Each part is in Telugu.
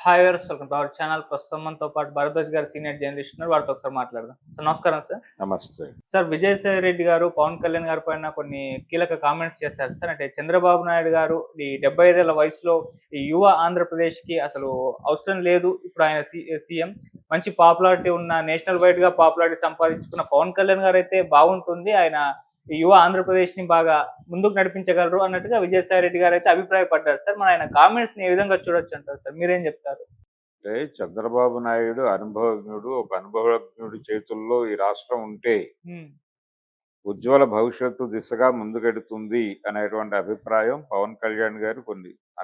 Hi viewers, welcome to our channel. ప్రస్తుతం మనతో పాటు భరద్వాజ్ గారు సీనియర్ జర్నలిస్ట్ ఉన్నారు. వారితో ఒకసారి మాట్లాడదాం. సార్ నమస్కారం సార్. నమస్తే. సార్, విజయసాయి రెడ్డి గారు పవన్ కళ్యాణ్ గారి పైన కొన్ని కీలక కామెంట్స్ చేశారు సార్. అంటే చంద్రబాబు నాయుడు గారు ఈ 75 ఏళ్ల వయసులో ఈ యువ ఆంధ్రప్రదేశ్కి అసలు అవసరం లేదు. ఇప్పుడు ఆయన సీఎం మంచి పాపులారిటీ ఉన్న నేషనల్ వైడ్ గా పాపులారిటీ సంపాదించుకున్న పవన్ కళ్యాణ్ గారు అయితే బాగుంటుంది, ఆయన ఈ యువ ఆంధ్రప్రదేశ్ ని బాగా ముందుకు నడిపించగలరు అన్నట్టుగా విజయసాయి రెడ్డి గారు అయితే అభిప్రాయపడ్డారు సార్. మన ఆయన కామెంట్స్ ని ఏ విధంగా చూడొచ్చు అంటారు సార్? మీరేం చెప్తారు? అంటే చంద్రబాబు నాయుడు అనుభవజ్ఞుడు, ఒక అనుభవజ్ఞుడి చేతుల్లో ఈ రాష్ట్రం ఉంటే ఉజ్వల భవిష్యత్తు దిశగా ముందుకెడుతుంది అనేటువంటి అభిప్రాయం పవన్ కళ్యాణ్ గారు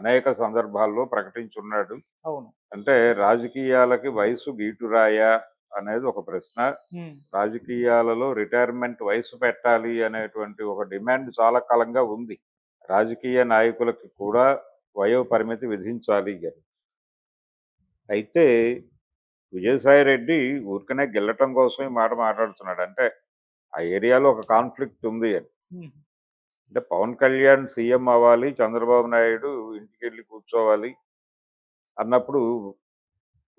అనేక సందర్భాల్లో ప్రకటించున్నాడు. అవును. అంటే రాజకీయాలకి వయసు గీటురాయా అనేది ఒక ప్రశ్న. రాజకీయాలలో రిటైర్మెంట్ వయసు పెట్టాలి అనేటువంటి ఒక డిమాండ్ చాలా కాలంగా ఉంది. రాజకీయ నాయకులకి కూడా వయో పరిమితి విధించాలి అని. అయితే విజయసాయి రెడ్డి ఊరికనే గెల్లటం కోసం ఈ మాట మాట్లాడుతున్నాడు. అంటే ఆ ఏరియాలో ఒక కాన్ఫ్లిక్ట్ ఉంది అని. అంటే పవన్ కళ్యాణ్ సీఎం అవ్వాలి, చంద్రబాబు నాయుడు ఇంటికి వెళ్ళి కూర్చోవాలి అన్నప్పుడు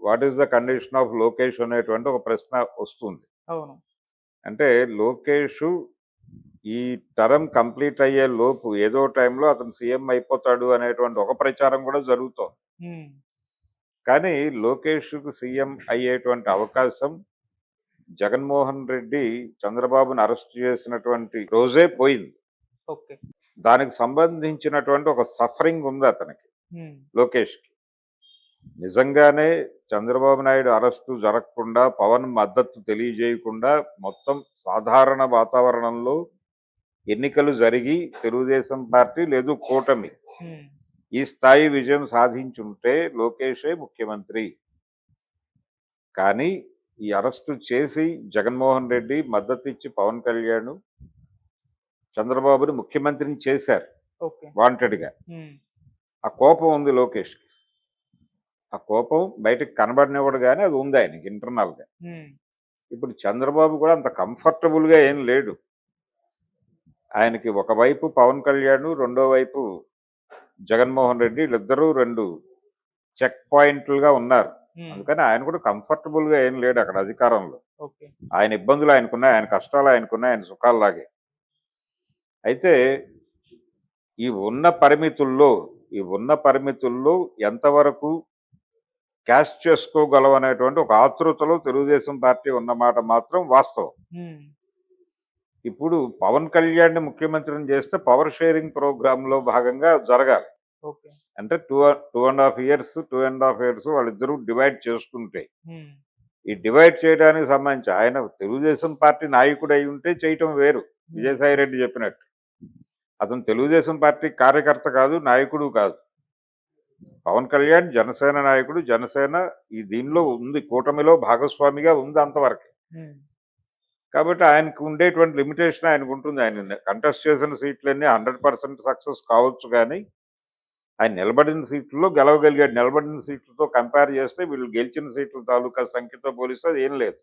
what is the condition of Lokesh అనేటువంటి ఒక ప్రశ్న వస్తుంది. అవును. అంటే లోకేష్ ఈ టర్మ్ కంప్లీట్ అయ్యే లోపు ఏదో టైంలో అతను సీఎం అయిపోతాడు అనేటువంటి ఒక ప్రచారం కూడా జరుగుతోంది. కానీ లోకేష్కు సీఎం అయ్యేటువంటి అవకాశం జగన్మోహన్ రెడ్డి చంద్రబాబును అరెస్ట్ చేసినటువంటి రోజే పోయింది. దానికి సంబంధించినటువంటి ఒక సఫరింగ్ ఉంది అతనికి, లోకేష్కి. నిజంగానే చంద్రబాబు నాయుడు అరెస్టు జరగకుండా, పవన్ మద్దతు తెలియజేయకుండా మొత్తం సాధారణ వాతావరణంలో ఎన్నికలు జరిగి తెలుగుదేశం పార్టీ లేదు కూటమి ఈ స్థాయి విజయం సాధించుంటే లోకేషే ముఖ్యమంత్రి. కానీ ఈ అరెస్టు చేసి జగన్మోహన్ రెడ్డి మద్దతు ఇచ్చి పవన్ కళ్యాణ్ చంద్రబాబుని ముఖ్యమంత్రిని చేశారు వాంటెడ్గా. ఆ కోపం ఉంది లోకేష్కి. ఆ కోపం బయటకు కనబడినవాడు కానీ అది ఉంది ఆయనకి ఇంటర్నల్గా. ఇప్పుడు చంద్రబాబు కూడా అంత కంఫర్టబుల్గా ఏం లేడు. ఆయనకి ఒకవైపు పవన్ కళ్యాణ్, రెండో వైపు జగన్మోహన్ రెడ్డి, వీళ్ళిద్దరూ రెండు చెక్ పాయింట్లుగా ఉన్నారు. అందుకని ఆయన కూడా కంఫర్టబుల్ గా ఏం లేడు అక్కడ అధికారంలో. ఆయన ఇబ్బందులు ఆయనకున్నాయి, ఆయన కష్టాలు ఆయనకున్నాయి, ఆయన సుఖాల్లాగే. అయితే ఈ ఉన్న పరిమితుల్లో ఎంతవరకు క్యాష్ చేసుకోగలవనేటువంటి ఒక ఆతృతలో తెలుగుదేశం పార్టీ ఉన్నమాట మాత్రం వాస్తవం. ఇప్పుడు పవన్ కళ్యాణ్ ముఖ్యమంత్రిని చేస్తే పవర్ షేరింగ్ ప్రోగ్రామ్ లో భాగంగా జరగాలి. అంటే 2.5 years వాళ్ళిద్దరూ డివైడ్ చేసుకుంటే, ఈ డివైడ్ చేయడానికి సంబంధించి ఆయన తెలుగుదేశం పార్టీ నాయకుడు అయి ఉంటే చేయటం వేరు. విజయసాయి రెడ్డి చెప్పినట్టు అతను తెలుగుదేశం పార్టీ కార్యకర్త కాదు, నాయకుడు కాదు. పవన్ కళ్యాణ్ జనసేన నాయకుడు. జనసేన ఈ దీనిలో ఉంది, కూటమిలో భాగస్వామిగా ఉంది అంతవరకు. కాబట్టి ఆయనకు ఉండేటువంటి లిమిటేషన్ ఆయనకు ఉంటుంది. ఆయన కంటెస్ట్ చేసిన సీట్లన్నీ 100% సక్సెస్ కావచ్చు, కానీ ఆయన నిలబడిన సీట్లలో గెలవగలిగాడు. నిలబడిన సీట్లతో కంపేర్ చేస్తే వీళ్ళు గెలిచిన సీట్ల తాలూకా సంఖ్యతో పోలిస్తే అది ఏం లేదు.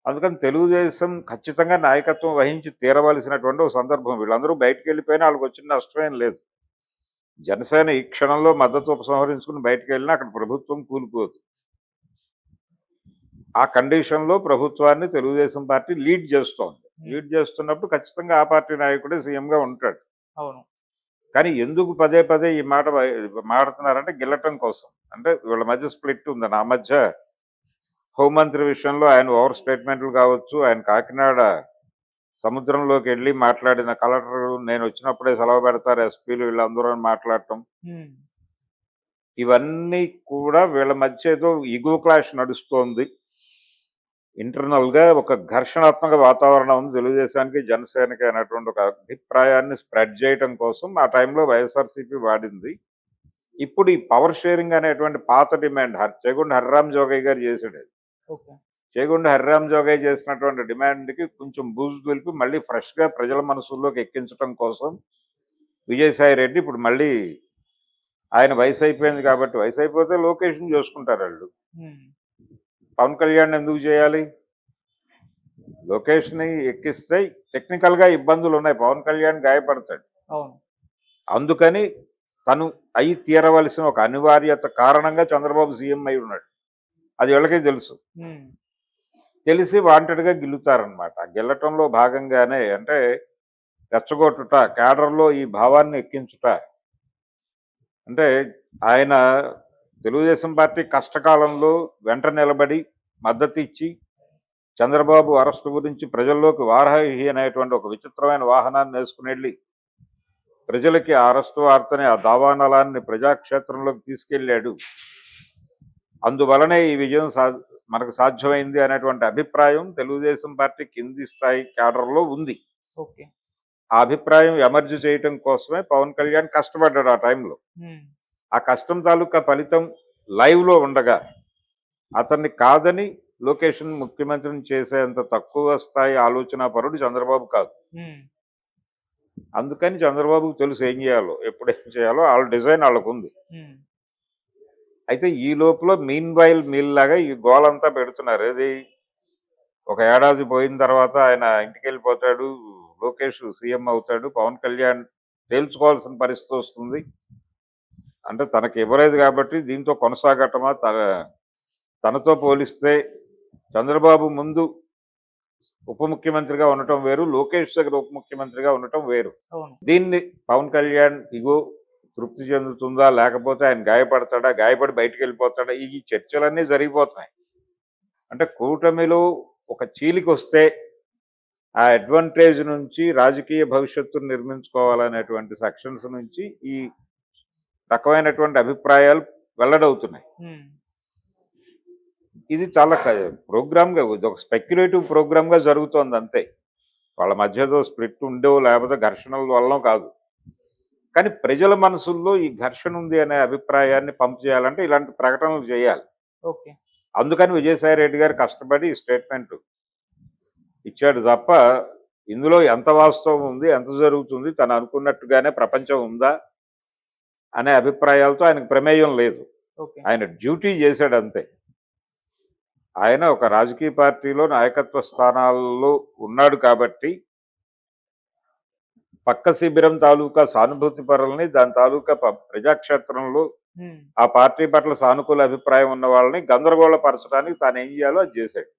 అందుకని తెలుగుదేశం ఖచ్చితంగా నాయకత్వం వహించి తీరవలసినటువంటి ఒక సందర్భం. వీళ్ళందరూ బయటకు వెళ్ళిపోయినా వాళ్ళకి వచ్చిన నష్టమేం లేదు. జనసేన ఈ క్షణంలో మద్దతు ఉపసంహరించుకుని బయటకు వెళ్ళినా అక్కడ ప్రభుత్వం కూలిపోదు. ఆ కండిషన్లో ప్రభుత్వాన్ని తెలుగుదేశం పార్టీ లీడ్ చేస్తోంది. లీడ్ చేస్తున్నప్పుడు ఖచ్చితంగా ఆ పార్టీ నాయకుడే సీఎంగా ఉంటాడు. కానీ ఎందుకు పదే పదే ఈ మాట మాడుతున్నారంటే గెలటం కోసం. అంటే వీళ్ళ మధ్య స్ప్లిట్ ఉంది. నా మధ్య హోంమంత్రి విషయంలో ఆయన ఓవర్ స్టేట్మెంట్లు కావచ్చు, ఆయన కాకినాడ సముద్రంలోకి వెళ్ళి మాట్లాడిన కలెక్టర్ నేను వచ్చినప్పుడే సెలవు పెడతారు ఎస్పీలు వీళ్ళందరూ మాట్లాడటం, ఇవన్నీ కూడా వీళ్ళ మధ్య ఏదో ఈగో క్లాష్ నడుస్తోంది. ఇంటర్నల్ గా ఒక ఘర్షణాత్మక వాతావరణం ఉంది తెలుగుదేశానికి జనసేనకి అనేటువంటి ఒక అభిప్రాయాన్ని స్ప్రెడ్ చేయడం కోసం ఆ టైంలో వైఎస్ఆర్సీపీ వాడింది. ఇప్పుడు ఈ పవర్ షేరింగ్ అనేటువంటి పాత డిమాండ్ చేగొండ హరిరామ్ జోగయ్య గారు చేసాడు. చేగొండ హరిరామ్ జోగయ్య చేసినటువంటి డిమాండ్కి కొంచెం బూజు దులిపి మళ్ళీ ఫ్రెష్గా ప్రజల మనసుల్లోకి ఎక్కించడం కోసం విజయసాయి రెడ్డి ఇప్పుడు మళ్ళీ ఆయన వయసు అయిపోయింది కాబట్టి, వయసు అయిపోతే లోకేష్ని చేసుకుంటారు వాళ్ళు. పవన్ కళ్యాణ్ ఎందుకు చేయాలి? లోకేష్ని ఎక్కిస్తే టెక్నికల్ గా ఇబ్బందులు ఉన్నాయి, పవన్ కళ్యాణ్ గాయపడతాడు. అందుకని తను అయి తీరవలసిన ఒక అనివార్యత కారణంగా చంద్రబాబు సీఎం అయి ఉన్నాడు. అది వీళ్ళకే తెలుసు. తెలిసి వాంటెడ్గా గెలుతారనమాట. గెలటంలో భాగంగానే అంటే రెచ్చగొట్టుట, క్యాడర్లో ఈ భావాన్ని ఎక్కించుట. అంటే ఆయన తెలుగుదేశం పార్టీ కష్టకాలంలో వెంట నిలబడి మద్దతు ఇచ్చి చంద్రబాబు అరెస్టు గురించి ప్రజల్లోకి వారాహి అనేటువంటి ఒక విచిత్రమైన వాహనాన్ని వేసుకుని వెళ్ళి ప్రజలకి ఆ అరెస్టు వార్తని, ఆ దావానలాన్ని ప్రజాక్షేత్రంలోకి తీసుకెళ్ళాడు. అందువలనే ఈ విజయం మనకు సాధ్యమైంది అనేటువంటి అభిప్రాయం తెలుగుదేశం పార్టీ కింది స్థాయి క్యాడర్లో ఉంది. ఓకే. ఆ అభిప్రాయం ఎమర్జ్ చేయటం కోసమే పవన్ కళ్యాణ్ కష్టపడ్డాడు ఆ టైంలో. ఆ కష్టం తాలూకా ఫలితం లైవ్లో ఉండగా అతన్ని కాదని లొకేషన్ ముఖ్యమంత్రిని చేసేంత తక్కువ స్థాయి ఆలోచన పరుడు చంద్రబాబు కాదు. అందుకని చంద్రబాబుకు తెలుసు ఏం చేయాలో, ఎప్పుడేం చేయాలో. వాళ్ళ డిజైన్ వాళ్ళకు ఉంది. అయితే ఈ లోపల మీన్ వైల్ మీల్ లాగా ఈ గోలంతా పెడుతున్నారు. ఏది ఒక ఏడాది పోయిన తర్వాత ఆయన ఇంటికి వెళ్ళిపోతాడు, లోకేష్ సీఎం అవుతాడు, పవన్ కళ్యాణ్ తేల్చుకోవాల్సిన పరిస్థితి వస్తుంది. అంటే తనకి ఇవ్వలేదు కాబట్టి దీంతో కొనసాగటమా, తనతో పోలిస్తే చంద్రబాబు ముందు ఉప ముఖ్యమంత్రిగా ఉండటం వేరు, లోకేష్ దగ్గర ఉప ముఖ్యమంత్రిగా ఉండటం వేరు. దీన్ని పవన్ కళ్యాణ్ ఇగో తృప్తి చెందుతుందా, లేకపోతే ఆయన గాయపడతాడా, గాయపడి బయటకు వెళ్ళిపోతాడా, ఈ చర్చలన్నీ జరిగిపోతున్నాయి. అంటే కూటమిలో ఒక చీలికి వస్తే ఆ అడ్వాంటేజ్ నుంచి రాజకీయ భవిష్యత్తును నిర్మించుకోవాలనేటువంటి సెక్షన్స్ నుంచి ఈ రకమైనటువంటి అభిప్రాయాలు వెల్లడవుతున్నాయి. ఇది చాలా ప్రోగ్రామ్గా, ఒక స్పెక్యులేటివ్ ప్రోగ్రామ్గా జరుగుతోంది అంతే. వాళ్ళ మధ్యలో స్ప్లిట్ ఉండో లేకపోతే ఘర్షణల వల్ల కాదు. కానీ ప్రజల మనసుల్లో ఈ ఘర్షణ ఉంది అనే అభిప్రాయాన్ని పంపు చేయాలంటే ఇలాంటి ప్రకటనలు చేయాలి. ఓకే. అందుకని విజయసాయి రెడ్డి గారు కష్టపడి స్టేట్మెంట్ ఇచ్చాడు తప్ప ఇందులో ఎంత వాస్తవం ఉంది, ఎంత జరుగుతుంది, తను అనుకున్నట్టుగానే ప్రపంచం ఉందా అనే అభిప్రాయాలతో ఆయనకు ప్రమేయం లేదు. ఆయన డ్యూటీ చేశాడు అంతే. ఆయన ఒక రాజకీయ పార్టీలో నాయకత్వ స్థానాల్లో ఉన్నాడు కాబట్టి పక్క శిబిరం తాలూకా సానుభూతి పరులని, దాని తాలూకా ప్రజాక్షేత్రంలో ఆ పార్టీ పట్ల సానుకూల అభిప్రాయం ఉన్న వాళ్ళని గందరగోళపరచడానికి తాను ఏం చేయాలో అది చేశాడు.